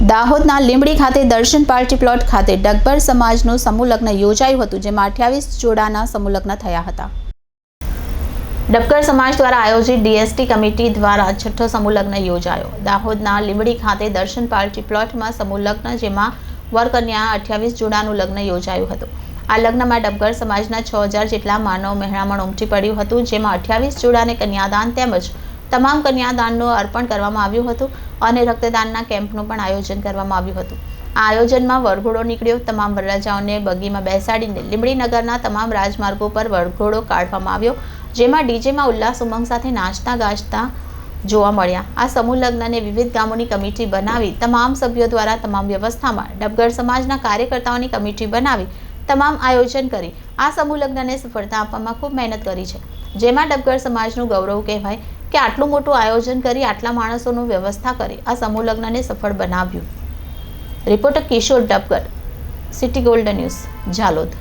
દાહોદના લીંબડી ખાતે દર્શન પાર્ટી પ્લોટ ખાતે ડગબર સમાજનું સમૂહ લગ્ન યોજાયું હતું, જેમાં 28 જોડાના સમૂહ લગ્ન થયા હતા. ડબગર સમાજ દ્વારા આયોજિત ડીએસટી કમિટી દ્વારા છઠ્ઠો સમૂહ લગ્ન યોજાયો. દાહોદના લીંબડી ખાતે દર્શન પાર્ટી પ્લોટમાં સમૂહ લગ્ન, જેમાં વરકન્યા 28 જોડાનું લગ્ન યોજાયું હતું. આ લગ્નમાં ડબગર સમાજના 6000 જેટલા માનવ મહેરામણ ઉમટી પડ્યું હતું, જેમાં 28 જોડાને કન્યાદાન તેમજ તમામ કન્યાદાનનું અર્પણ કરવામાં આવ્યું હતું અને રક્તદાનના કેમ્પનું પણ આયોજન કરવામાં આવ્યું હતું. આ આયોજનમાં વરઘોડો નીકળ્યો. તમામ વરરાજાઓને બગીમાં બેસાડીને લીંબડી નગરના તમામ રાજમાર્ગો પર વરઘોડો કાઢવામાં આવ્યો, જેમાં ડીજેમાં ઉલ્લાસ ઉમંગ સાથે નાચતા ગાજતા જોવા મળ્યા. આ સમૂહ લગ્નને વિવિધ ગામોની કમિટી બનાવી તમામ સભ્યો દ્વારા તમામ વ્યવસ્થામાં ડબગર સમાજના કાર્યકર્તાઓની કમિટી બનાવી તમામ આયોજન કરી આ સમૂહ લગ્નને સફળતા આપવામાં ખૂબ મહેનત કરી છે, જેમાં ડબગર સમાજનું ગૌરવ કહેવાય કે આટલું મોટું આયોજન કરી આટલા માણસોનું વ્યવસ્થા કરી આ સમૂહ લગ્નને સફળ બનાવ્યું. Reporter Kishor Dabgar, city gold news, Jhalod.